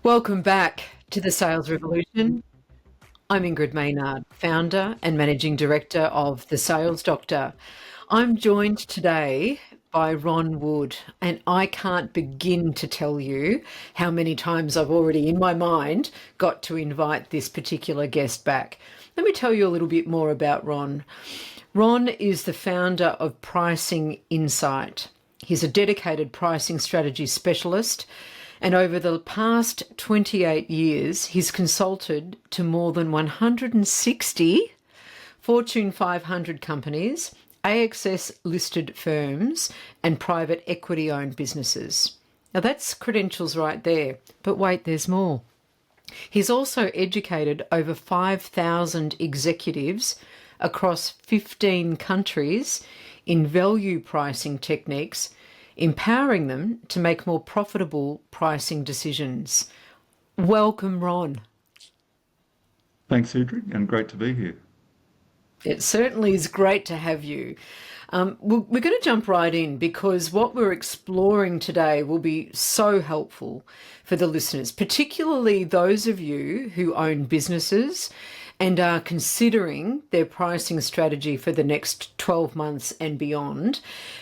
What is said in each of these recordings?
Welcome back to the Sales Revolution. I'm Ingrid Maynard, founder and managing director of The Sales Doctor. I'm joined today by Ron Wood, and I can't begin to tell you how many times I've already in my mind got to invite this particular guest back. Let me tell you a little bit more about Ron. Ron is the founder of Pricing Insight. He's a dedicated pricing strategy specialist, and over the past 28 years, he's consulted to more than 160 Fortune 500 companies, ASX listed firms, and private equity owned businesses. Now that's credentials right there, but wait, there's more. He's also educated over 5,000 executives across 15 countries in value pricing techniques, empowering them to make more profitable pricing decisions. Welcome, Ron. Thanks, Cedric, and great to be here. It certainly is great to have you. We're going to jump right in because what we're exploring today will be so helpful for the listeners, particularly those of you who own businesses and are considering their pricing strategy for the next 12 months and beyond,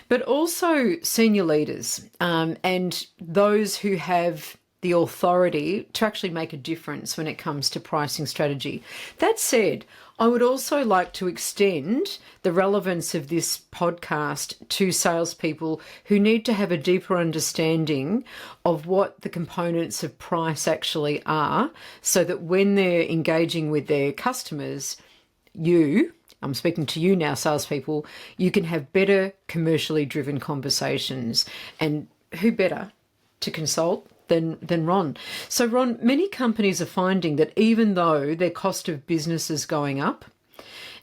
but also senior leaders and those who have the authority to actually make a difference when it comes to pricing strategy. That said, I would also like to extend the relevance of this podcast to salespeople who need to have a deeper understanding of what the components of price actually are, so that when they're engaging with their customers, I'm speaking to you now, salespeople, you can have better commercially driven conversations. And who better to consult than Ron. So Ron, many companies are finding that even though their cost of business is going up,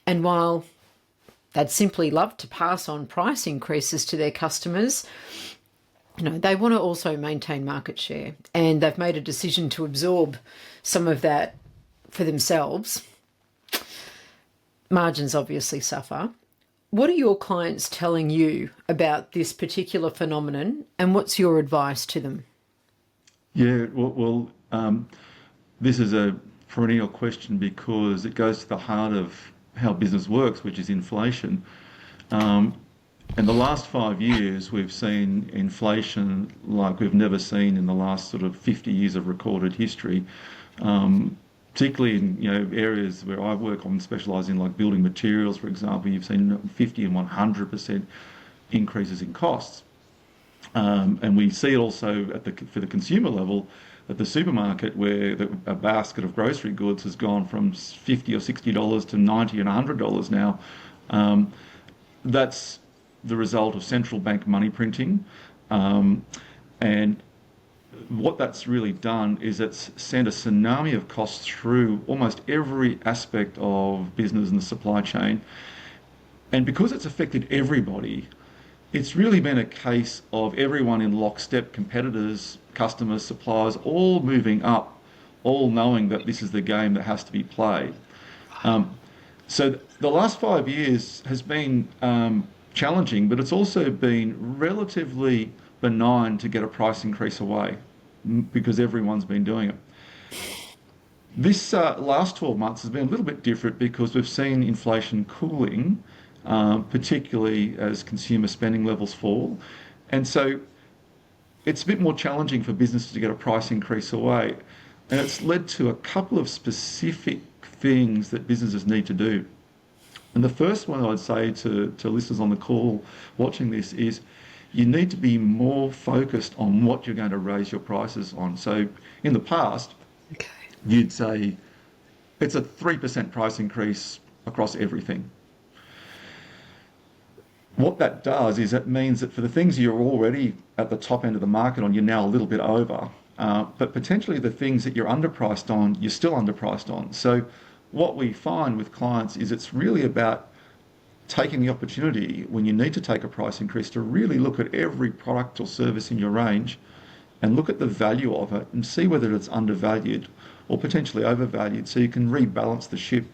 and while they'd simply love to pass on price increases to their customers, they want to also maintain market share, and they've made a decision to absorb some of that for themselves. Margins obviously suffer. What are your clients telling you about this particular phenomenon, and what's your advice to them? Yeah, this is a perennial question because it goes to the heart of how business works, which is inflation. In the last 5 years, we've seen inflation like we've never seen in the last sort of 50 years of recorded history, particularly in areas where I work on, specialise in, like building materials, for example. You've seen 50 and 100% increases in costs. And we see it also for the consumer level at the supermarket, where a basket of grocery goods has gone from $50 or $60 to $90 and $100 now. That's the result of central bank money printing. And what that's really done is it's sent a tsunami of costs through almost every aspect of business and the supply chain. And because it's affected everybody, it's really been a case of everyone in lockstep, competitors, customers, suppliers, all moving up, all knowing that this is the game that has to be played. So the last 5 years has been challenging, but it's also been relatively benign to get a price increase away because everyone's been doing it. This last 12 months has been a little bit different because we've seen inflation cooling, particularly as consumer spending levels fall. And so it's a bit more challenging for businesses to get a price increase away. And it's led to a couple of specific things that businesses need to do. And the first one I'd say to listeners on the call watching this is you need to be more focused on what you're going to raise your prices on. So in the past, you'd say it's a 3% price increase across everything. What that does is it means that for the things you're already at the top end of the market on, you're now a little bit over. But potentially the things that you're underpriced on, you're still underpriced on. So what we find with clients is it's really about taking the opportunity when you need to take a price increase to really look at every product or service in your range and look at the value of it and see whether it's undervalued or potentially overvalued, so you can rebalance the ship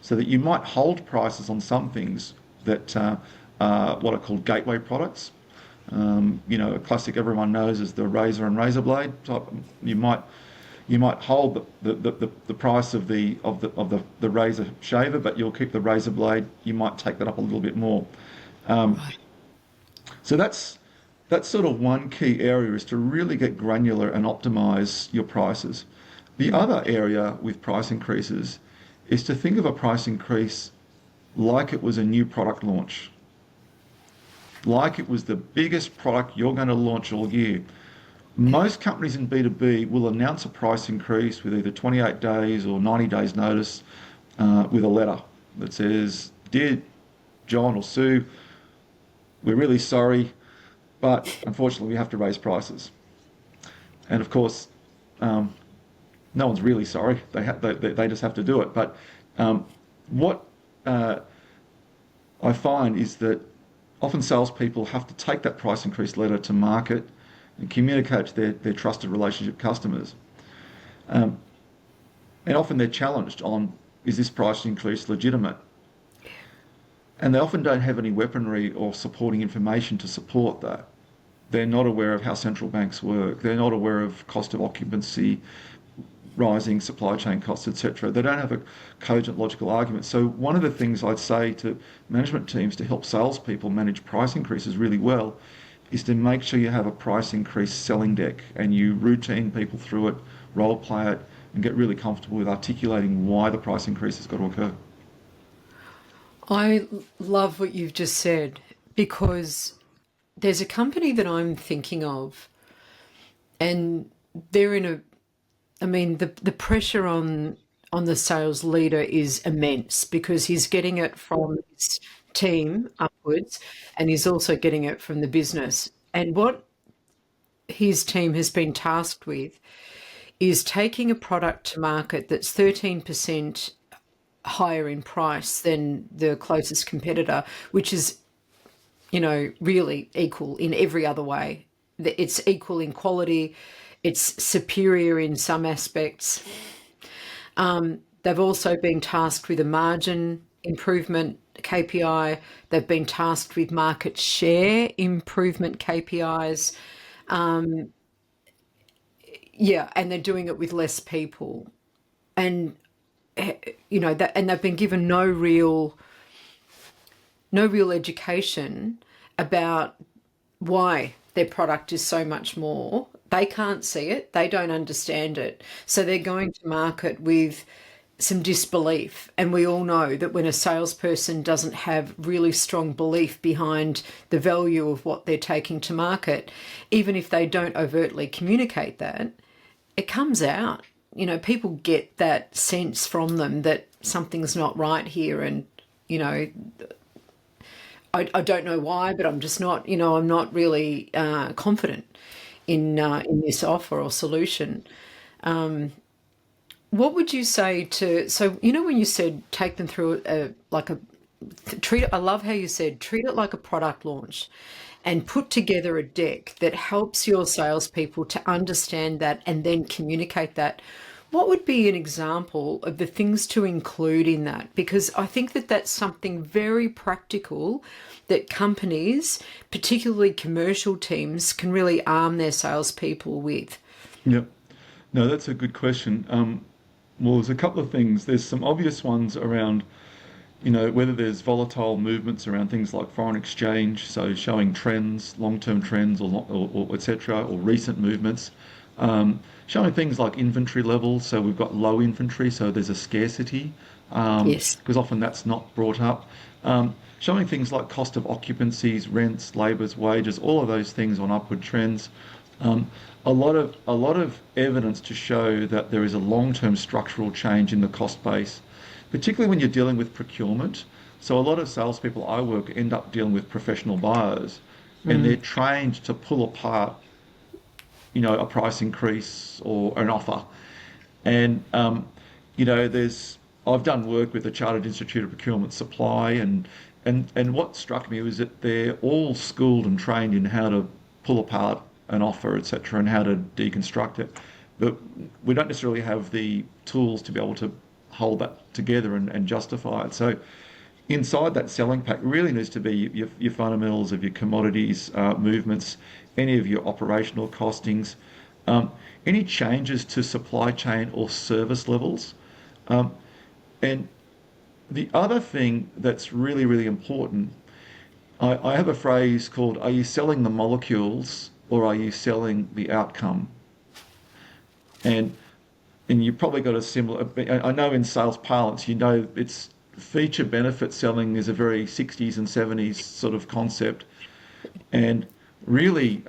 so that you might hold prices on some things that what are called gateway products. A classic everyone knows is the razor and razor blade type. You might You might hold the price of the razor shaver, but you'll keep the razor blade. You might take that up a little bit more. Um, Right. so that's sort of one key area, is to really get granular and optimize your prices. The Mm. other area with price increases is to think of a price increase like it was a new product launch, like it was the biggest product you're going to launch all year. Okay. Most companies in B2B will announce a price increase with either 28 days or 90 days notice, with a letter that says, "Dear John or Sue, we're really sorry, but unfortunately we have to raise prices." And of course, um, no one's really sorry. They just have to do it. But um, what uh, I find is that often salespeople have to take that price increase letter to market and communicate to their trusted relationship customers. Um, and often they're challenged on, is this price increase legitimate? And they often don't have any weaponry or supporting information to support that. They're not aware of how central banks work. They're not aware of cost of occupancy, rising supply chain costs, etc. They don't have a cogent logical argument. So one of the things I'd say to management teams to help salespeople manage price increases really well is to make sure you have a price increase selling deck and you routine people through it, role play it, and get really comfortable with articulating why the price increase has got to occur. Love what you've just said because there's a company that I'm thinking of, and they're in a, I mean, the pressure on the sales leader is immense because he's getting it from his team upwards, and he's also getting it from the business. And what his team has been tasked with is taking a product to market that's 13% higher in price than the closest competitor, which is, really equal in every other way. It's equal in quality, it's superior in some aspects. They've also been tasked with a margin improvement KPI. They've been tasked with market share improvement KPIs. Yeah, and they're doing it with less people. And that, and they've been given no real education about why their product is so much more. They can't see it, they don't understand it. So they're going to market with some disbelief. And we all know that when a salesperson doesn't have really strong belief behind the value of what they're taking to market, even if they don't overtly communicate that, it comes out. People get that sense from them that something's not right here. And, you know, I don't know why, but I'm just not, I'm not really confident in this offer or solution. What would you say to, so, when you said take them through like a, treat it, I love how you said treat it like a product launch and put together a deck that helps your salespeople to understand that and then communicate that. What would be an example of the things to include in that? Because I think that that's something very practical that companies, particularly commercial teams, can really arm their salespeople with. Yep. No, that's a good question. Well, there's a couple of things. There's some obvious ones around, whether there's volatile movements around things like foreign exchange, so showing trends, long-term trends, or etc., or recent movements. Showing things like inventory levels, so we've got low inventory, so there's a scarcity, Yes. because often that's not brought up. Showing things like cost of occupancies, rents, labours, wages, all of those things on upward trends. Um, a lot of evidence to show that there is a long-term structural change in the cost base, particularly when you're dealing with procurement. So a lot of salespeople I work end up dealing with professional buyers, and they're Mm. trained to pull apart, a price increase or an offer. And there's I've done work with the Chartered Institute of Procurement Supply, and what struck me was that they're all schooled and trained in how to pull apart an offer, etc., and how to deconstruct it. But we don't necessarily have the tools to be able to hold that together and justify it. So inside that selling pack really needs to be your fundamentals of your commodities movements, any of your operational costings, any changes to supply chain or service levels. Um, and the other thing that's really, really important, I have a phrase called, are you selling the molecules or are you selling the outcome? And and you probably got a similar, I know in sales parlance, you know, it's feature benefit selling is a very 60s and 70s sort of concept. And really,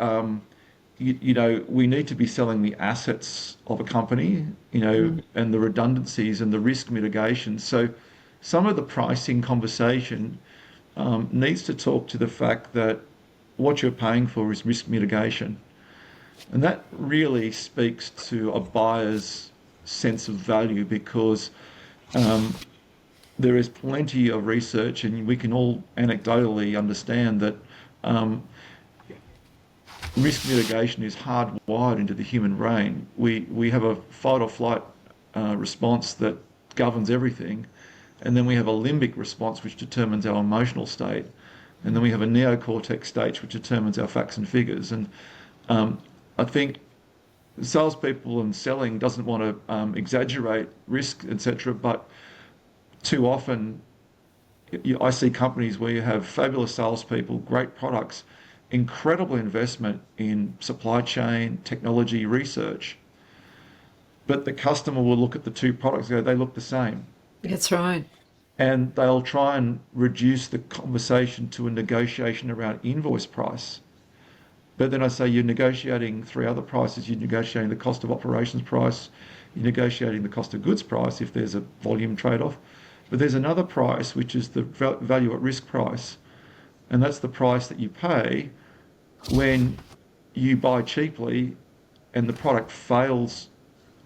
you know, we need to be selling the assets of a company, you know, and the redundancies and the risk mitigation. So some of the pricing conversation needs to talk to the fact that what you're paying for is risk mitigation. And that really speaks to a buyer's sense of value because um, there is plenty of research, and we can all anecdotally understand that um, risk mitigation is hardwired into the human brain. We have a fight or flight response that governs everything, and then we have a limbic response which determines our emotional state, and then we have a neocortex state which determines our facts and figures. And I think salespeople and selling doesn't want to exaggerate risk, etc. But too often, I see companies where you have fabulous salespeople, great products, incredible investment in supply chain, technology, research, but the customer will look at the two products and go, they look the same. That's right. And they'll try and reduce the conversation to a negotiation around invoice price. But then I say you're negotiating three other prices. You're negotiating the cost of operations price, you're negotiating the cost of goods price if there's a volume trade-off. But there's another price, which is the value at risk price. And that's the price that you pay when you buy cheaply and the product fails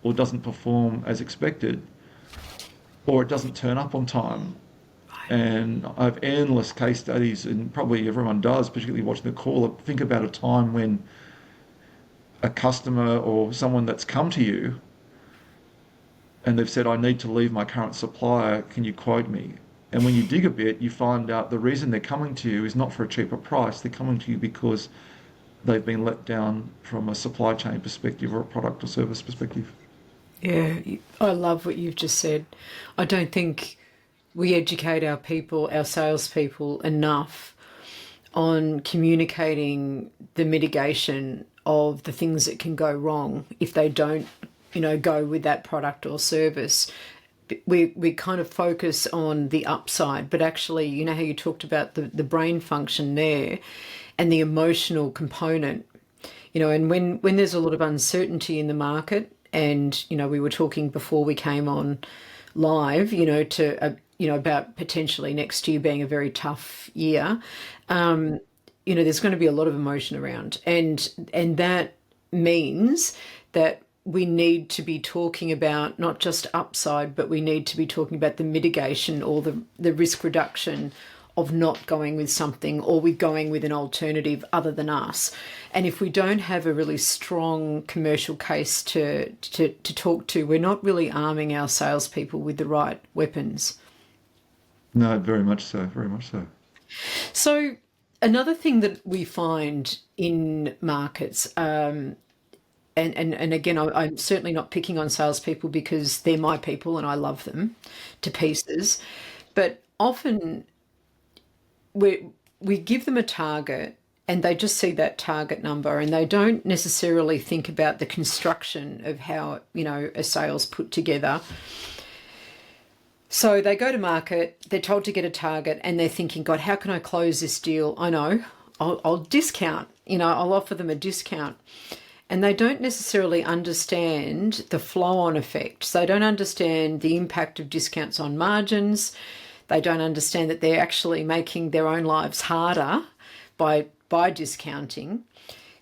or doesn't perform as expected, or it doesn't turn up on time. And I have endless case studies, and probably everyone does, particularly watching the call. Think about a time when a customer or someone that's come to you and they've said, I need to leave my current supplier, can you quote me? And when you dig a bit, you find out the reason they're coming to you is not for a cheaper price. They're coming to you because they've been let down from a supply chain perspective or a product or service perspective. Yeah, I love what you've just said. I don't think we educate our people, our salespeople, enough on communicating the mitigation of the things that can go wrong if they don't, go with that product or service. We kind of focus on the upside, but actually, you know how you talked about the brain function there and the emotional component, and when there's a lot of uncertainty in the market, and, we were talking before we came on live, about potentially next year being a very tough year. There's going to be a lot of emotion around, and that means that we need to be talking about not just upside, but we need to be talking about the mitigation or the risk reduction of not going with something or with going with an alternative other than us. And if we don't have a really strong commercial case to talk to, we're not really arming our salespeople with the right weapons. No, very much so, very much so. So another thing that we find in markets, and again, I'm certainly not picking on salespeople because they're my people and I love them to pieces, but often we give them a target and they just see that target number and they don't necessarily think about the construction of how, a sale's put together. So they go to market, they're told to get a target and they're thinking, God, how can I close this deal? I know, I'll discount, I'll offer them a discount. And they don't necessarily understand the flow-on effect. So they don't understand the impact of discounts on margins. They don't understand that they're actually making their own lives harder by discounting.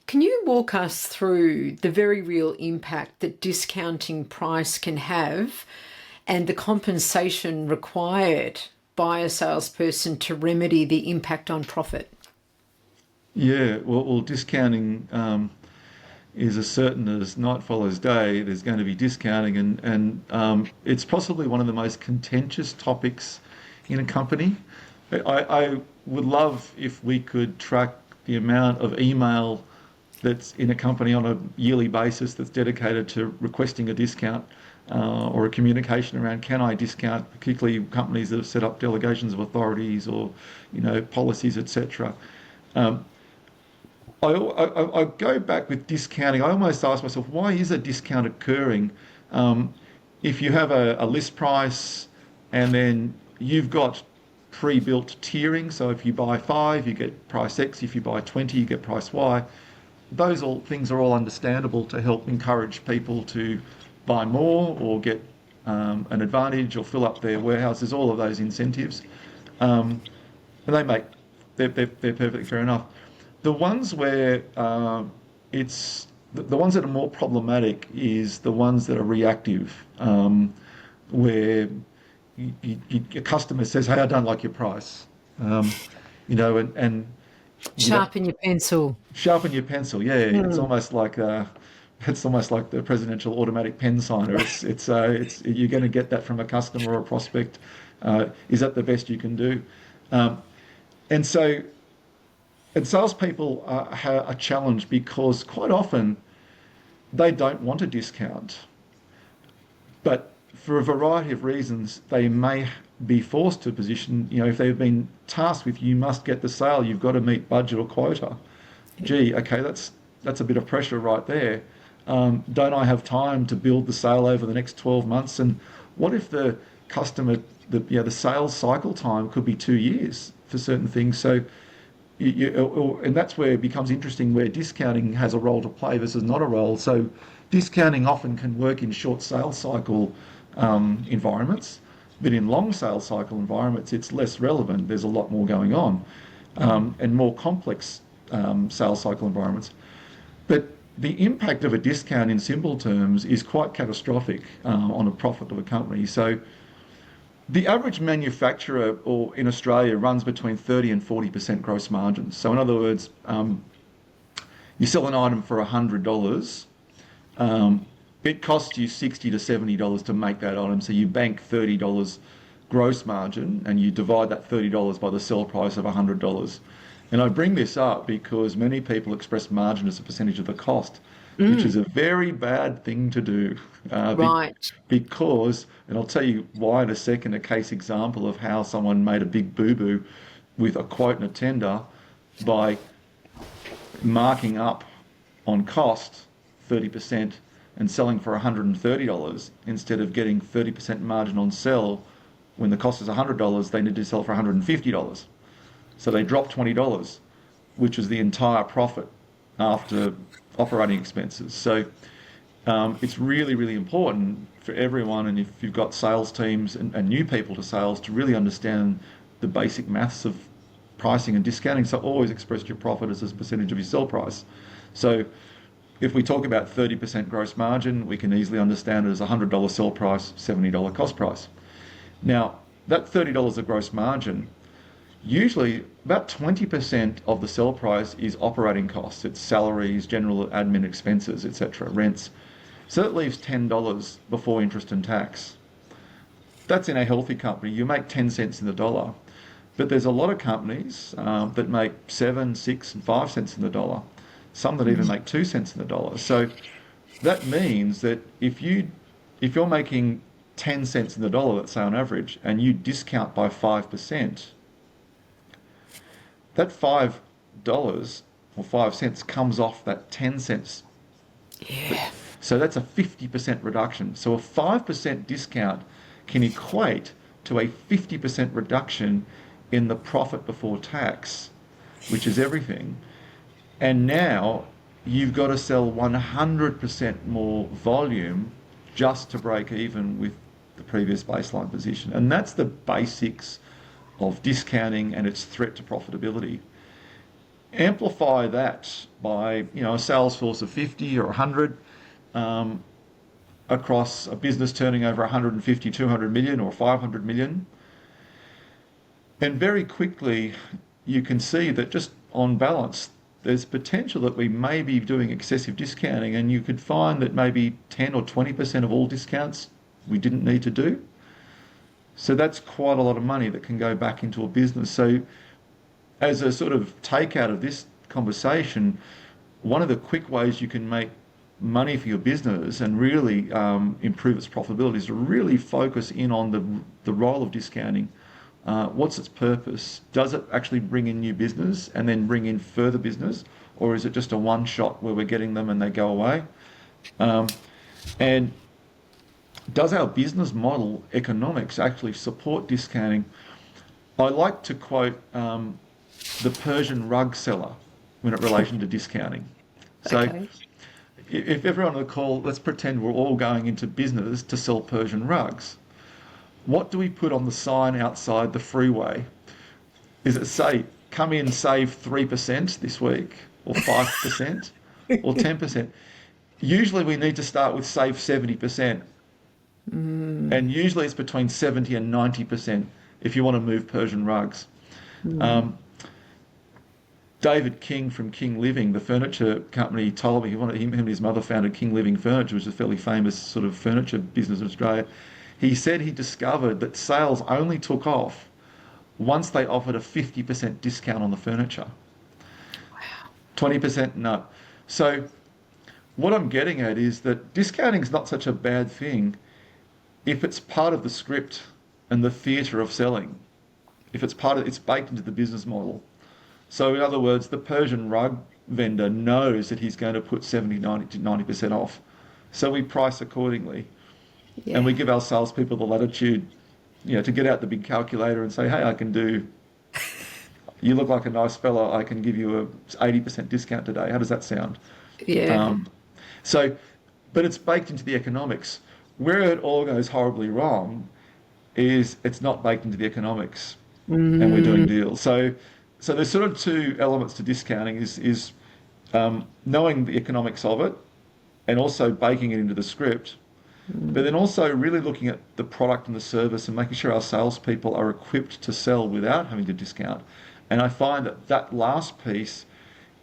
Can you walk us through the very real impact that discounting price can have and the compensation required by a salesperson to remedy the impact on profit? Yeah, well discounting is as certain as night follows day. There's going to be discounting, and it's possibly one of the most contentious topics in a company. I would love if we could track the amount of email that's in a company on a yearly basis that's dedicated to requesting a discount or a communication around can I discount, particularly companies that have set up delegations of authorities or policies, etc. Um, I go back with discounting. I almost ask myself, why is a discount occurring? Um, if you have a list price and then you've got pre-built tiering, so if you buy 5, you get price X. If you buy 20, you get price Y. Those all things are all understandable to help encourage people to buy more or get an advantage or fill up their warehouses. All of those incentives, and they're perfectly fair enough. The ones where it's the ones that are more problematic is the ones that are reactive, where your customer says, "Hey, I don't like your price," and that Sharpen your pencil. sharpen your pencil. Yeah, Mm. it's almost like the presidential automatic pen signer. It's you're going to get that from a customer or a prospect. Is that the best you can do? Um, and so and salespeople are challenged because quite often they don't want a discount, but for a variety of reasons, they may be forced to a position. If they've been tasked with, you must get the sale, you've got to meet budget or quota. Gee, okay, that's a bit of pressure right there. Don't I have time to build the sale over the next 12 months? And what if the customer, the sales cycle time could be 2 years for certain things? So and that's where it becomes interesting, where discounting has a role to play versus not a role. So discounting often can work in short sales cycle environments, but in long sales cycle environments, it's less relevant. There's a lot more going on, and more complex sales cycle environments. But the impact of a discount in simple terms is quite catastrophic on a profit of a company. So the average manufacturer or in Australia runs between 30 and 40% gross margins. So in other words, you sell an item for $100, it costs you $60 to $70 to make that item. So you bank $30 gross margin and you divide that $30 by the sell price of $100. And I bring this up because many people express margin as a percentage of the cost, which is a very bad thing to do. Right. Because, and I'll tell you why in a second, a case example of how someone made a big boo-boo with a quote and a tender by marking up on cost 30% and selling for $130 instead of getting 30% margin on sell. When the cost is $100, they need to sell for $150. So they drop $20, which is the entire profit after operating expenses. So it's really, really important for everyone, and if you've got sales teams and new people to sales, to really understand the basic maths of pricing and discounting. So always express your profit as a percentage of your sell price. So if we talk about 30% gross margin, we can easily understand it as a $100 sell price, $70 cost price. Now, that $30 of gross margin, usually about 20% of the sell price is operating costs. It's salaries, general admin expenses, etc., rents. So that leaves $10 before interest and tax. That's in a healthy company. You make 10 cents in the dollar. But there's a lot of companies that make 7, 6, and 5 cents in the dollar. Some that even make 2 cents in the dollar. So that means that if you're making 10 cents in the dollar, let's say on average, and you discount by 5%, that $5 or 5 cents comes off that 10 cents. Yeah. So that's a 50% reduction. So a 5% discount can equate to a 50% reduction in the profit before tax, which is everything. And now you've got to sell 100% more volume just to break even with the previous baseline position. And that's the basics of discounting and its threat to profitability. Amplify that by a sales force of 50 or 100 across a business turning over 150, 200 million or 500 million. And very quickly you can see that just on balance, there's potential that we may be doing excessive discounting, and you could find that maybe 10 or 20% of all discounts we didn't need to do. So that's quite a lot of money that can go back into a business. So as a sort of takeout of this conversation, one of the quick ways you can make money for your business and really improve its profitability is to really focus in on the role of discounting. What's its purpose? Does it actually bring in new business and then bring in further business, or is it just a one shot where we're getting them and they go away? Um, and does our business model economics actually support discounting? I like to quote the Persian rug seller when it relation to discounting. So Okay. if everyone on the call, let's pretend we're all going into business to sell Persian rugs. What do we put on the sign outside the freeway? Is it say, come in, save 3% this week, or 5%, or 10%? Usually we need to start with save 70%, and usually it's between 70 and 90% if you want to move Persian rugs. Mm. Um, David King from King Living, the furniture company, told me him and his mother founded King Living Furniture, which is a fairly famous sort of furniture business in Australia. He said he discovered that sales only took off once they offered a 50% discount on the furniture. 20% no. So what I'm getting at is that discounting is not such a bad thing if it's part of the script and the theatre of selling. If it's baked into the business model. So in other words, the Persian rug vendor knows that he's going to put 70, 90 to 90% off. So we price accordingly, and we Yeah. give our salespeople the latitude, to get out the big calculator and say, hey, you look like a nice fella, I can give you a 80% discount today. How does that sound? Yeah. Um, so, but it's baked into the economics. Where it all goes horribly wrong is it's not baked into the economics, and we're doing Mm. deals. So there's sort of two elements to discounting: is knowing the economics of it, and also baking it into the script. But Mm. then also really looking at the product and the service and making sure our salespeople are equipped to sell without having to discount. And I find that that last piece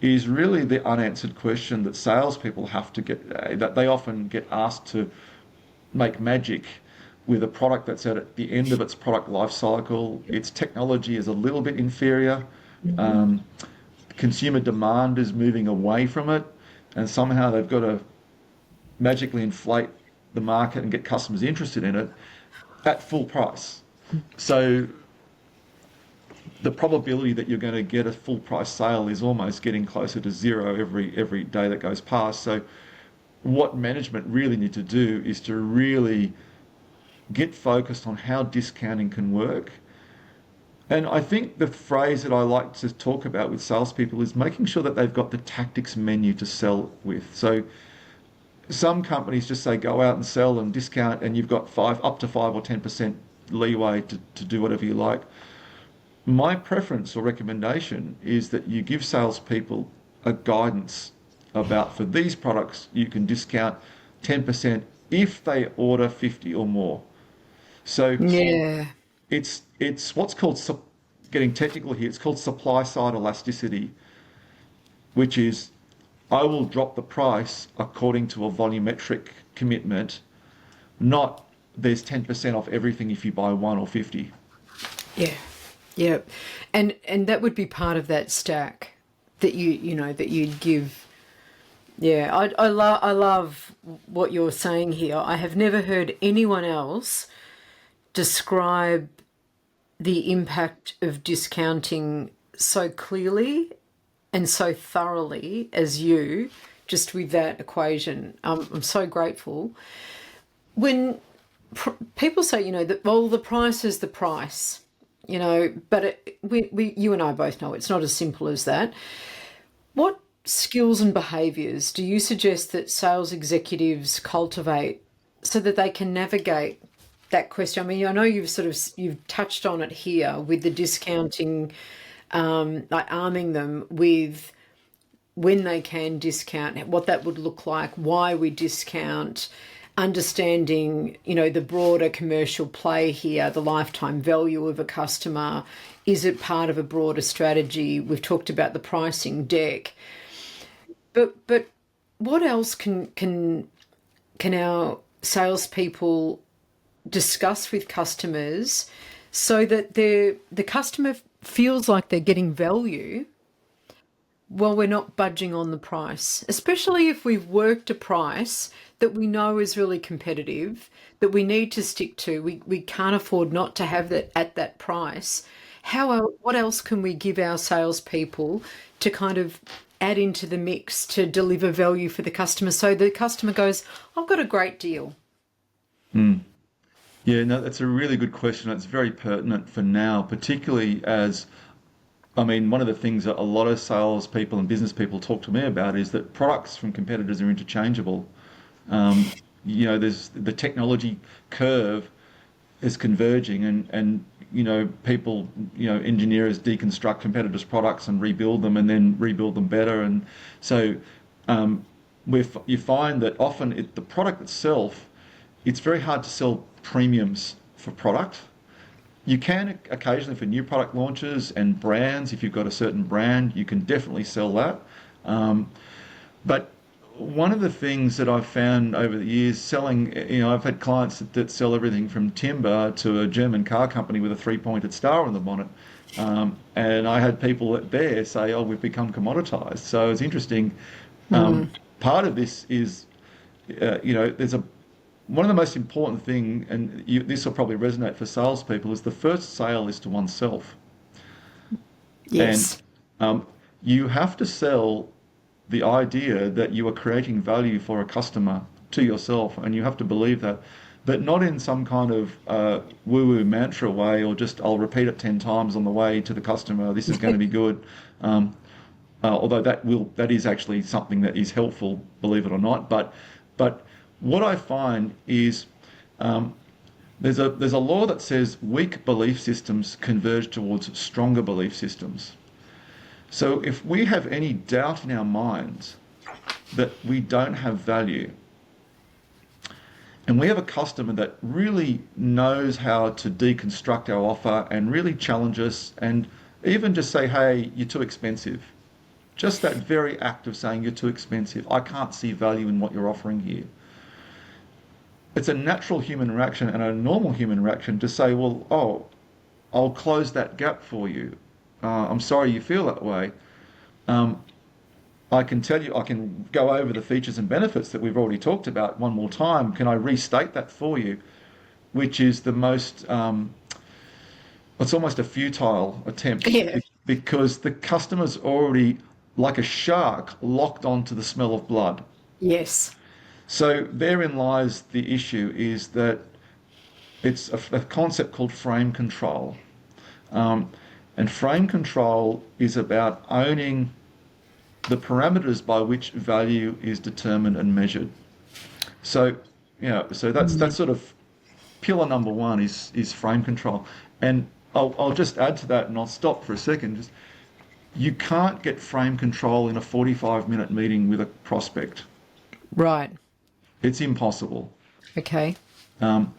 is really the unanswered question that salespeople have to get, that they often get asked to make magic with a product that's at the end of its product life cycle. Its technology is a little bit inferior. Mhm. Um, Consumer demand is moving away from it, and somehow they've got to magically inflate the market and get customers interested in it at full price. So the probability that you're going to get a full price sale is almost getting closer to zero every day that goes past. So what management really need to do is to really get focused on how discounting can work. And I think the phrase that I like to talk about with salespeople is making sure that they've got the tactics menu to sell with. So some companies just say go out and sell and discount, and you've got up to 5 or 10% leeway to do whatever you like. My preference or recommendation is that you give salespeople a guidance about, for these products you can discount 10% if they order 50 or more. So Yeah. it's what's called, getting technical here, it's called supply side elasticity, which is I will drop the price according to a volumetric commitment, not there's 10% off everything if you buy one or 50. Yeah. Yeah. And that would be part of that stack that that you'd give. Yeah. I love what you're saying here. I have never heard anyone else describe the impact of discounting so clearly and so thoroughly as you, just with that equation. I'm so grateful. When people say, that, well, the price is the price, but you and I both know it's not as simple as that. What skills and behaviours do you suggest that sales executives cultivate so that they can navigate that question? I mean, I know you've touched on it here with the discounting, like arming them with when they can discount, what that would look like, why we discount, understanding, the broader commercial play here, the lifetime value of a customer. Is it part of a broader strategy? We've talked about the pricing deck, but what else can our salespeople discuss with customers so that the customer feels like they're getting value, well, we're not budging on the price, especially if we've worked a price that we know is really competitive, that we need to stick to. We can't afford not to have that at that price. What else can we give our salespeople to kind of add into the mix to deliver value for the customer so the customer goes, I've got a great deal? Yeah, no, that's a really good question. It's very pertinent for now, particularly as, I mean, one of the things that a lot of sales people and business people talk to me about is that products from competitors are interchangeable. Um, there's the technology curve is converging, and people, engineers deconstruct competitors' products and rebuild them, and then rebuild them better. And so um, you find that often the product itself, it's very hard to sell premiums for product. You can occasionally for new product launches and brands. If you've got a certain brand, you can definitely sell that. Um, but one of the things that I've found over the years selling, I've had clients that sell everything from timber to a German car company with a three-pointed star on the bonnet. And I had people there say, oh, we've become commoditized. So it's interesting. Um, Part of this is, there's a one of the most important thing, and this will probably resonate for salespeople, is the first sale is to oneself. And Yes. um, you have to sell the idea that you are creating value for a customer to yourself, and you have to believe that, but not in some kind of woo-woo mantra way, or just I'll repeat it 10 times on the way to the customer, this is going to be good. Um, Although that is actually something that is helpful, believe it or not. But what I find is um, there's a law that says weak belief systems converge towards stronger belief systems. So if we have any doubt in our minds that we don't have value, and we have a customer that really knows how to deconstruct our offer and really challenge us, and even just say, hey, you're too expensive. Just that very act of saying you're too expensive, I can't see value in what you're offering here. It's a natural human reaction and a normal human reaction to say, well, oh, I'll close that gap for you. I'm sorry you feel that way. Um, I can tell you, I can go over the features and benefits that we've already talked about one more time. Can I restate that for you? Which is the most, it's almost a futile attempt Yeah. because the customer's already, like a shark, locked onto the smell of blood. Yes. So therein lies the issue, is that it's a concept called frame control. Um, and frame control is about owning the parameters by which value is determined and measured. So, so that's sort of pillar number one is frame control. And I'll just add to that, and I'll stop for a second. Just, you can't get frame control in a 45-minute meeting with a prospect. Right. It's impossible. Okay. Um,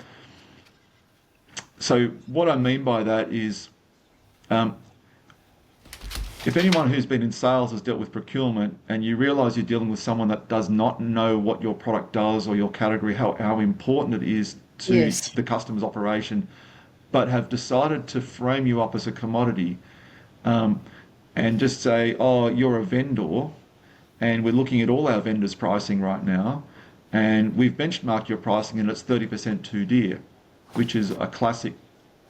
so what I mean by that is, um, if anyone who's been in sales has dealt with procurement, and you realize you're dealing with someone that does not know what your product does or your category, how important it is to Yes. the customer's operation, but have decided to frame you up as a commodity, um, and just say, oh, you're a vendor, and we're looking at all our vendors' pricing right now, and we've benchmarked your pricing and it's 30% too dear, which is a classic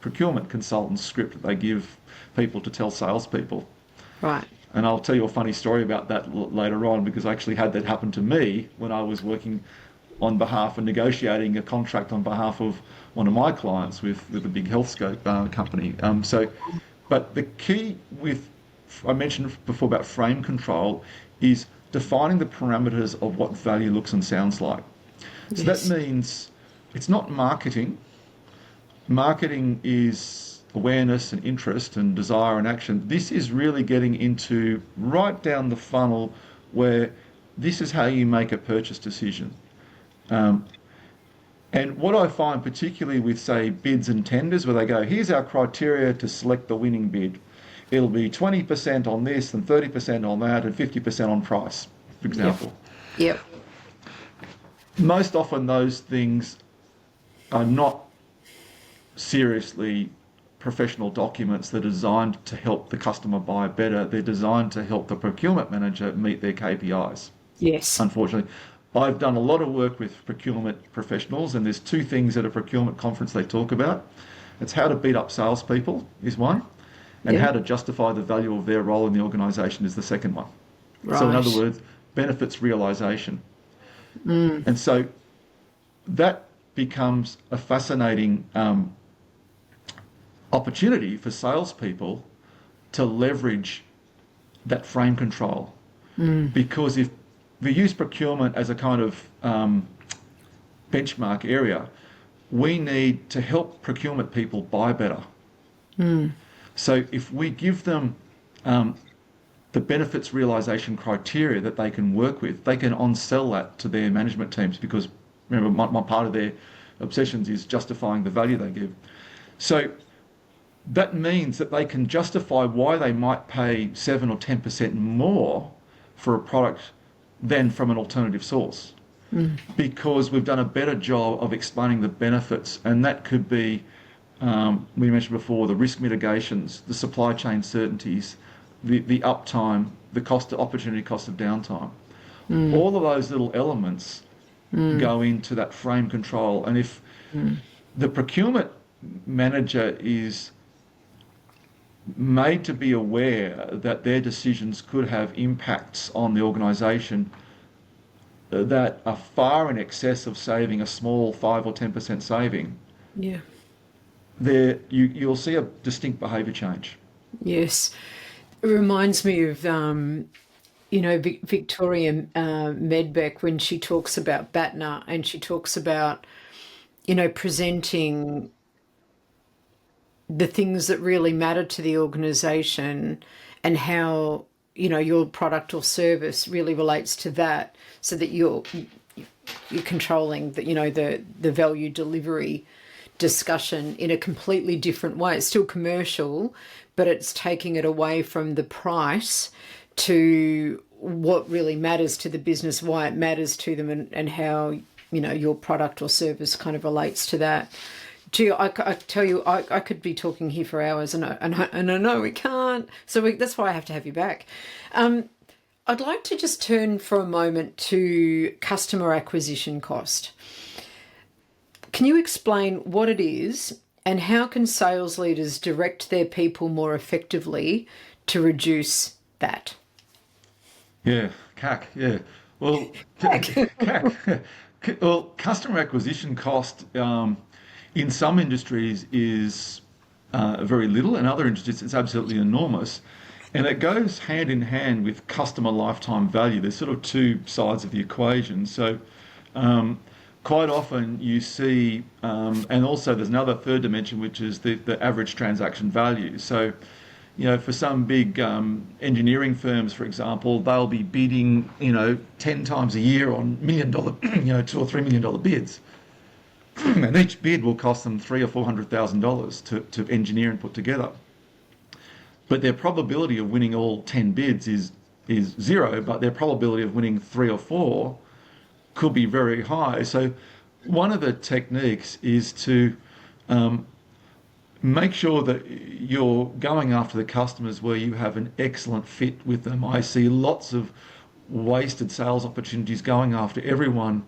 procurement consultant script that they give people to tell salespeople. Right. And I'll tell you a funny story about that later on, because I actually had that happen to me when I was working on behalf and negotiating a contract on behalf of one of my clients with a big healthscope company. But the key with, I mentioned before about frame control, is defining the parameters of what value looks and sounds like. So that Yes. means it's not marketing. Marketing is awareness and interest and desire and action. This is really getting into right down the funnel, where this is how you make a purchase decision. Um, and what I find particularly with, say, bids and tenders, where they go, here's our criteria to select the winning bid. It'll be 20% on this and 30% on that and 50% on price, for Yep. example. Yep. Most often those things are not seriously professional documents that are designed to help the customer buy better. They're designed to help the procurement manager meet their KPIs. Yes. Unfortunately, I've done a lot of work with procurement professionals, and there's two things at a procurement conference they talk about. It's how to beat up salespeople is one, and Yeah. how to justify the value of their role in the organisation is the second one. So in other Right. words, benefits realisation. And so that becomes a fascinating opportunity for salespeople to leverage that frame control. Because if we use procurement as a kind of benchmark area, we need to help procurement people buy better. So if we give them the benefits realisation criteria that they can work with, they can on-sell that to their management teams, because remember, my part of their obsessions is justifying the value they give. So that means that they can justify why they might pay 7 or 10% more for a product than from an alternative source, because we've done a better job of explaining the benefits. And that could be, we mentioned before, the risk mitigations, the supply chain certainties, the uptime, the opportunity cost of downtime. All of those little elements go into that frame control. And if the procurement manager is made to be aware that their decisions could have impacts on the organisation that are far in excess of saving a small 5 or 10% saving, Yeah. you'll see a distinct behaviour change. Yes. It reminds me of, Victoria Medbeck when she talks about BATNA, and she talks about, presenting the things that really matter to the organisation, and how, your product or service really relates to that, so that you're controlling the value delivery discussion in a completely different way. It's still commercial, but it's taking it away from the price to what really matters to the business, why it matters to them, and how your product or service kind of relates to that. Gee, I tell you, I could be talking here for hours, and I know we can't. So that's why I have to have you back. I'd like to just turn for a moment to customer acquisition cost. Can you explain what it is, and how can sales leaders direct their people more effectively to reduce that? Yeah, CAC. Yeah. Well, CAC. Well, customer acquisition cost in some industries is very little. In other industries, it's absolutely enormous. And it goes hand in hand with customer lifetime value. There's sort of two sides of the equation. So quite often you see, and also there's another third dimension, which is the average transaction value. So, for some big engineering firms, for example, they'll be bidding, 10 times a year on $1 million, $2 or $3 million bids. And each bid will cost them $300,000 or $400,000 to engineer and put together. But their probability of winning all 10 bids is zero, but their probability of winning 3 or 4 could be very high. So one of the techniques is to make sure that you're going after the customers where you have an excellent fit with them. I see lots of wasted sales opportunities going after everyone,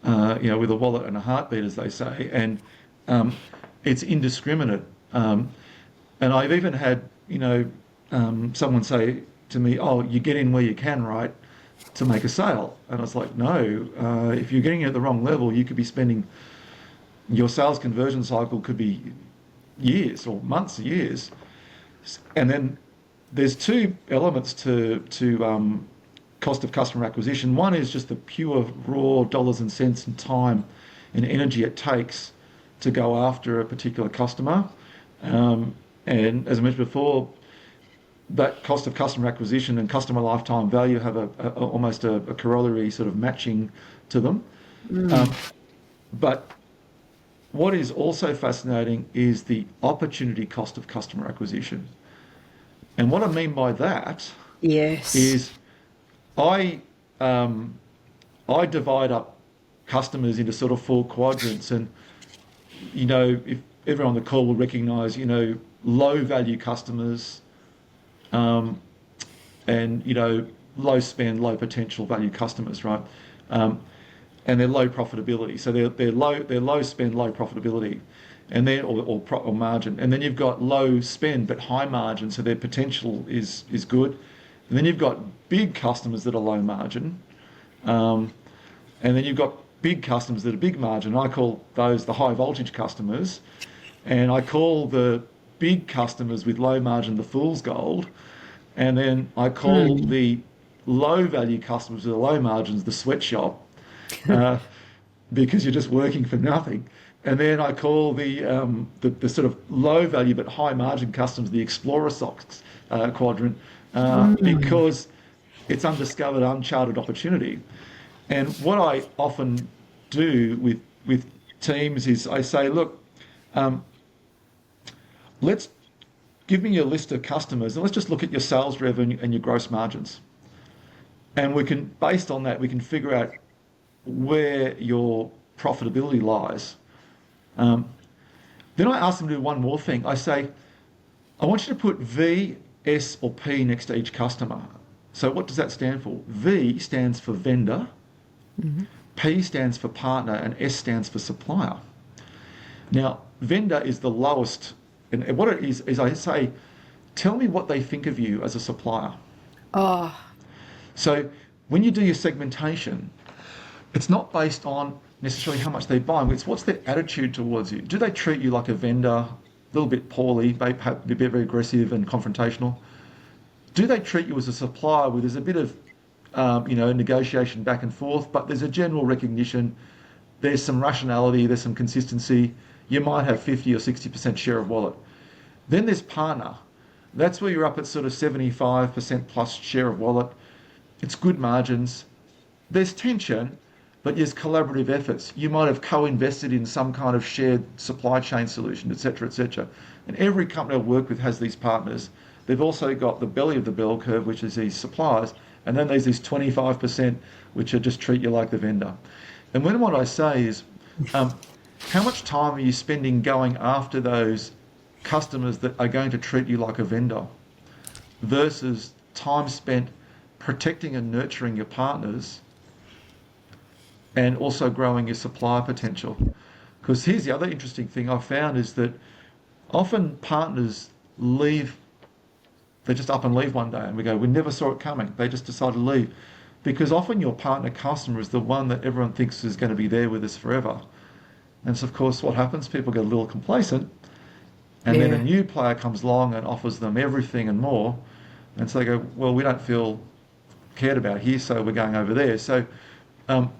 with a wallet and a heartbeat, as they say, and it's indiscriminate. And I've even had, someone say to me, "Oh, you get in where you can, right, to make a sale." And I was like, "No, if you're getting in at the wrong level, you could be spending, your sales conversion cycle could be years or months, years." And then there's two elements to cost of customer acquisition. One is just the pure raw dollars and cents and time and energy it takes to go after a particular customer. And as I mentioned before, that cost of customer acquisition and customer lifetime value have almost a corollary sort of matching to them. But what is also fascinating is the opportunity cost of customer acquisition. And what I mean by that Yes. is I divide up customers into sort of 4 quadrants, and if everyone on the call will recognise, low value customers, um, and low spend, low potential value customers, right? Um, and they're low profitability. So they're low spend, low profitability, and then or margin. And then you've got low spend but high margin, so their potential is good. And then you've got big customers that are low margin, um, and then you've got big customers that are big margin. I call those the high voltage customers, and I call the big customers with low margin the fool's gold, and then I call Mm. the low value customers with the low margins the sweatshop, uh, because you're just working for nothing. And then I call the sort of low value but high margin customers the explorer socks quadrant, Mm. because it's undiscovered, uncharted opportunity. And what I often do with teams is I say, look, um, let's give me your list of customers and let's just look at your sales revenue and your gross margins. And we can, based on that, we can figure out where your profitability lies. Um, then I ask them to do one more thing. I say, I want you to put V, S, or P next to each customer. So what does that stand for? V stands for vendor, Mhm. P stands for partner, and S stands for supplier. Now, vendor is the lowest, and what it is I say, tell me what they think of you as a supplier. Oh, So when you do your segmentation, it's not based on necessarily how much they buy, it's what's their attitude towards you. Do they treat you like a vendor, a little bit poorly, perhaps a bit very aggressive and confrontational? Do they treat you as a supplier where there's a bit of negotiation back and forth, but there's a general recognition, there's some rationality, there's some consistency. You might have 50 or 60% share of wallet. Then there's partner. That's where you're up at sort of 75% plus share of wallet. It's good margins. There's tension, but there's collaborative efforts. You might have co-invested in some kind of shared supply chain solution, etc., etc. And every company I work with has these partners. They've also got the belly of the bell curve, which is these suppliers, and then there's this 25%, which are just treat you like the vendor. And when what I say is, um, how much time are you spending going after those customers that are going to treat you like a vendor versus time spent protecting and nurturing your partners and also growing your supplier potential? Because here's the other interesting thing I've found is that often partners leave, they just up and leave one day and we go, we never saw it coming. They just decided to leave. Because often your partner customer is the one that everyone thinks is going to be there with us forever. And so, of course, what happens? People get a little complacent, and then a yeah. new player comes along and offers them everything and more. And so they go, well, we don't feel cared about here, so we're going over there. So, um,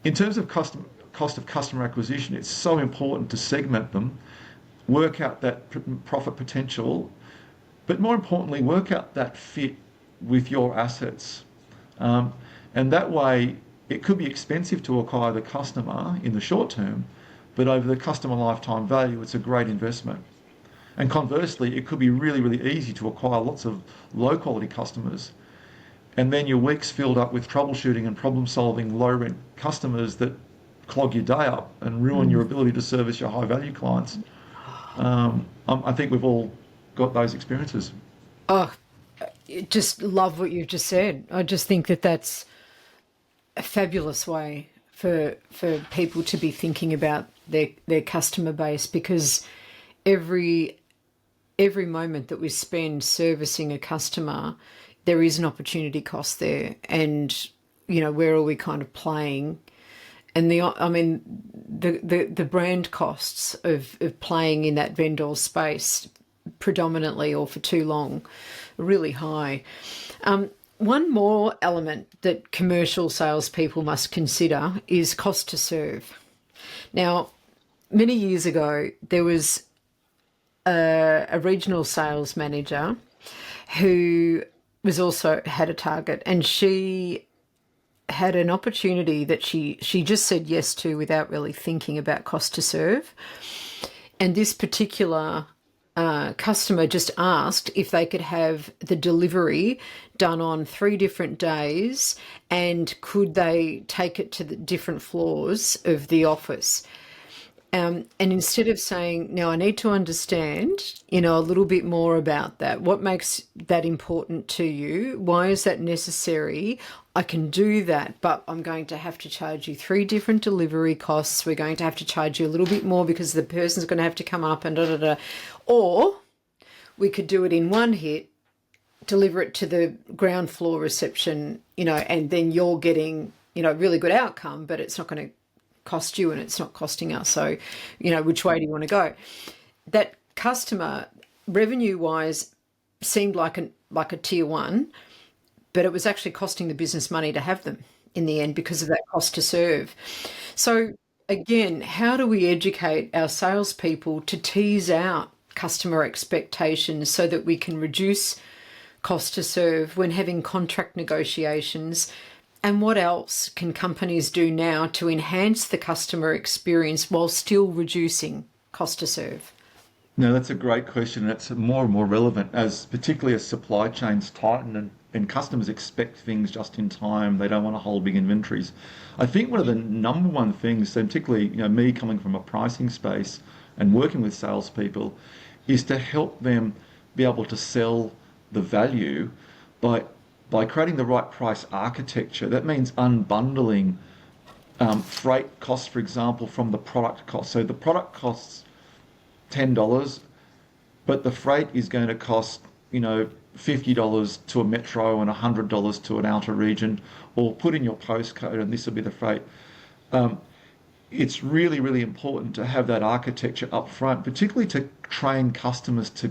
in terms of cost of customer acquisition, it's so important to segment them, work out that profit potential, but more importantly, work out that fit with your assets. Um, and that way, it could be expensive to acquire the customer in the short term, but over the customer lifetime value, it's a great investment. And conversely, it could be really, really easy to acquire lots of low quality customers. And then your week's filled up with troubleshooting and problem solving low rent customers that clog your day up and ruin your Mm. ability to service your high value clients. I think we've all got those experiences. Oh, just love what you've just said. I just think that that's a fabulous way for people to be thinking about their customer base, because every every moment that we spend servicing a customer, there is an opportunity cost there, and where are we kind of playing? And I mean, the brand costs of playing in that vendor space predominantly or for too long are really high. One more element that commercial salespeople must consider is cost to serve. Now, many years ago, there was a regional sales manager who was also had a target, and she had an opportunity that she just said yes to without really thinking about cost to serve. And this particular customer just asked if they could have the delivery done on 3 different days, and could they take it to the different floors of the office. And instead of saying, now I need to understand, a little bit more about that. What makes that important to you? Why is that necessary? I can do that, but I'm going to have to charge you three different delivery costs. We're going to have to charge you a little bit more because the person's going to have to come up and da da da. Or we could do it in one hit, deliver it to the ground floor reception, and then you're getting, really good outcome, but it's not going to cost you and it's not costing us. So, which way do you want to go? That customer, revenue wise, seemed like a tier one, but it was actually costing the business money to have them in the end because of that cost to serve. So again, how do we educate our salespeople to tease out customer expectations so that we can reduce cost to serve when having contract negotiations? And what else can companies do now to enhance the customer experience while still reducing cost to serve? No, that's a great question. It's more and more relevant as particularly as supply chains tighten and customers expect things just in time. They don't want to hold big inventories. I think one of the number one things, and particularly me coming from a pricing space and working with salespeople, is to help them be able to sell the value by creating the right price architecture. That means unbundling freight costs, for example, from the product cost. So the product costs $10, but the freight is going to cost, $50 to a metro and $100 to an outer region, or put in your postcode and this will be the freight. It's really, really important to have that architecture up front, particularly to train customers to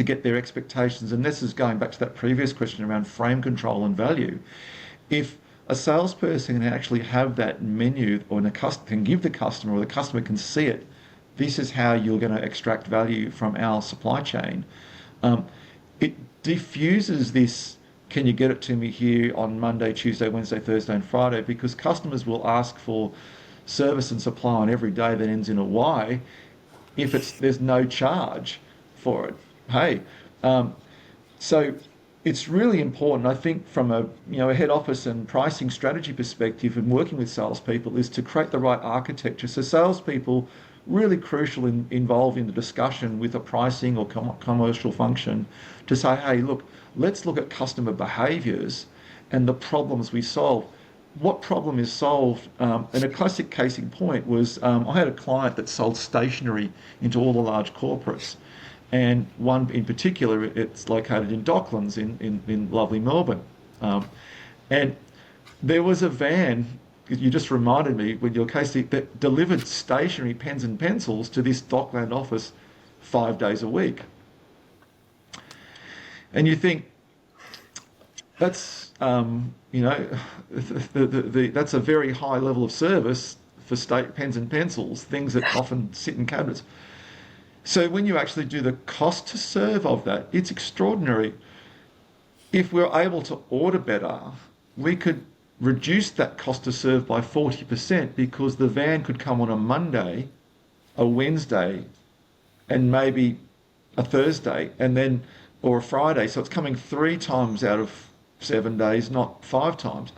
get their expectations. And this is going back to that previous question around frame control and value. If a salesperson can actually have that menu or can give the customer, or the customer can see it, this is how you're going to extract value from our supply chain. It diffuses this, can you get it to me here on Monday, Tuesday, Wednesday, Thursday, and Friday? Because customers will ask for service and supply on every day that ends in a Y if there's no charge for it. Hey, so it's really important, I think, from a head office and pricing strategy perspective and working with salespeople, is to create the right architecture. So salespeople really crucial involved in the discussion with a pricing or commercial function to say, hey, look, let's look at customer behaviours and the problems we solve. What problem is solved? And a classic case in point was I had a client that sold stationery into all the large corporates. And one in particular, it's located in Docklands in lovely Melbourne. And there was a van, you just reminded me with your case, that delivered stationery, pens and pencils to this Dockland office 5 days a week. And you think, that's, that's a very high level of service for pens and pencils, things that often sit in cabinets. So when you actually do the cost to serve of that, it's extraordinary. If we're able to order better, we could reduce that cost to serve by 40% because the van could come on a Monday, a Wednesday, and maybe a Thursday, or a Friday. So it's coming 3 times out of 7 days, not 5 times.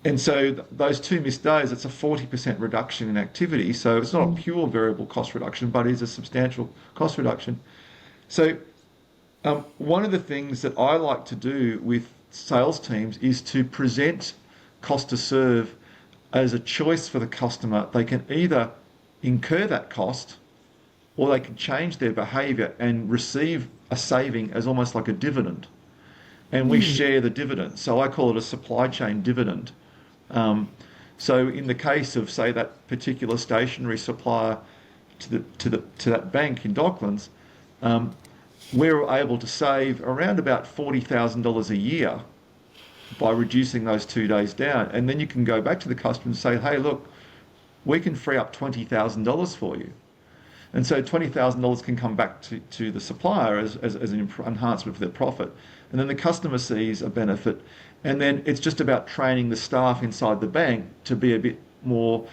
And so those 2 missed days, it's a 40% reduction in activity. So it's not a pure variable cost reduction, but it is a substantial cost reduction. So one of the things that I like to do with sales teams is to present cost to serve as a choice for the customer. They can either incur that cost or they can change their behavior and receive a saving as almost like a dividend. And we share the dividend. So I call it a supply chain dividend. So in the case of, say, that particular stationery supplier to that bank in Docklands, we're able to save around about $40,000 a year by reducing those 2 days down. And then you can go back to the customer and say, hey, look, we can free up $20,000 for you. And so $20,000 can come back to the supplier as an enhancement for their profit. And then the customer sees a benefit. And then it's just about training the staff inside the bank to be a bit more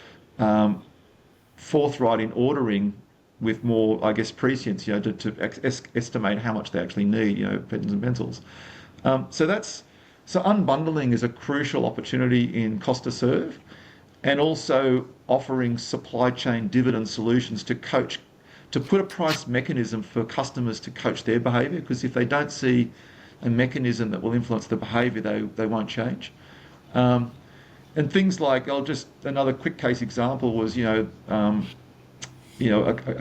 forthright in ordering with more, I guess, prescience, to estimate how much they actually need, pens and pencils. So unbundling is a crucial opportunity in cost to serve. and also offering supply chain dividend solutions to put a price mechanism for customers to coach their behaviour, because if they don't see a mechanism that will influence the behaviour, they won't change. And things like, another quick case example was, a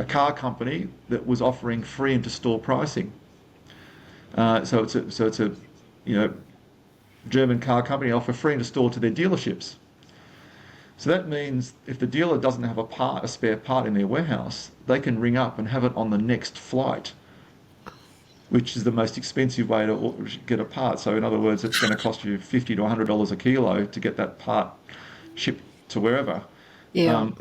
car company that was offering free into store pricing. So it's a German car company offer free into store to their dealerships. So that means if the dealer doesn't have a spare part in their warehouse, they can ring up and have it on the next flight, which is the most expensive way to get a part. So in other words, it's going to cost you $50 to $100 a kilo to get that part shipped to wherever. Yeah.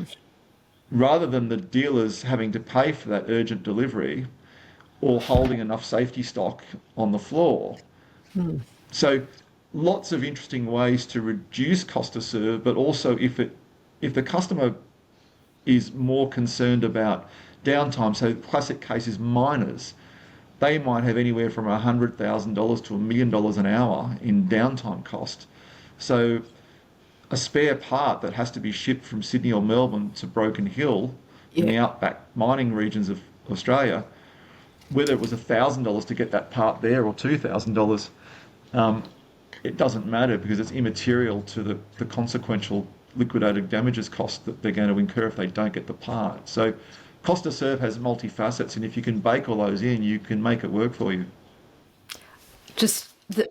Rather than the dealers having to pay for that urgent delivery or holding enough safety stock on the floor. So lots of interesting ways to reduce cost to serve, but also if the customer is more concerned about downtime, so classic case is miners, they might have anywhere from $100,000 to $1 million an hour in downtime cost. So a spare part that has to be shipped from Sydney or Melbourne to Broken Hill in the outback mining regions of Australia, whether it was $1,000 to get that part there or $2,000, it doesn't matter because it's immaterial to the consequential liquidated damages cost that they're going to incur if they don't get the part. So cost to serve has multi-facets, and if you can bake all those in, you can make it work for you.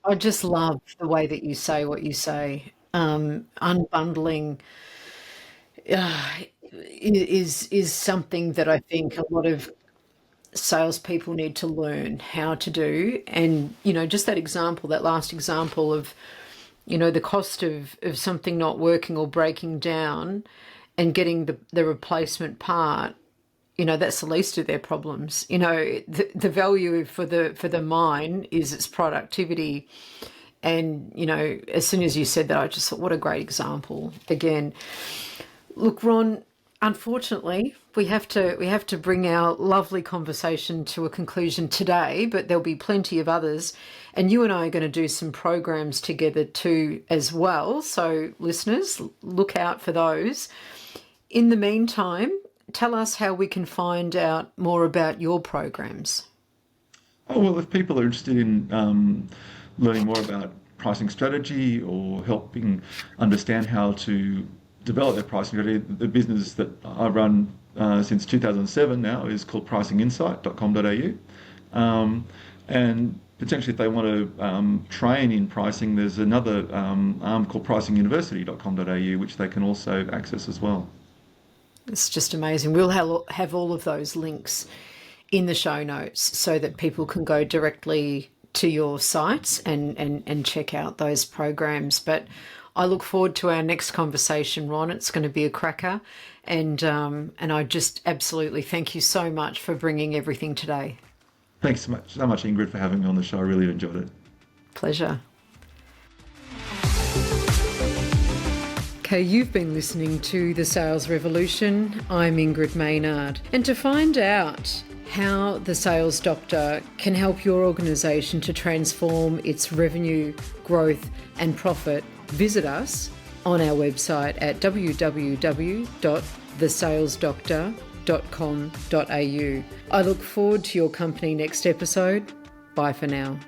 I just love the way that you say what you say. Unbundling is something that I think a lot of salespeople need to learn how to do. And, just that last example of, the cost of something not working or breaking down and getting the replacement part, that's the least of their problems. The value for the mine is its productivity. And, as soon as you said that, I just thought, what a great example. Again, look, Ron, unfortunately, we have to bring our lovely conversation to a conclusion today, but there'll be plenty of others. And you and I are going to do some programs together too as well. So listeners, look out for those. In the meantime, tell us how we can find out more about your programs. Oh, well, if people are interested in learning more about pricing strategy or helping understand how to develop their pricing strategy, the business that I run since 2007 now is called pricinginsight.com.au. And potentially if they want to train in pricing, there's another arm called pricinguniversity.com.au, which they can also access as well. It's just amazing. We'll have all of those links in the show notes so that people can go directly to your sites and check out those programs. But I look forward to our next conversation, Ron. It's going to be a cracker. And I just absolutely thank you so much for bringing everything today. Thanks so much, Ingrid, for having me on the show. I really enjoyed it. Pleasure. Okay, you've been listening to The Sales Revolution. I'm Ingrid Maynard. And to find out how The Sales Doctor can help your organisation to transform its revenue, growth and profit, visit us on our website at www.thesalesdoctor.com.au. I look forward to your company next episode. Bye for now.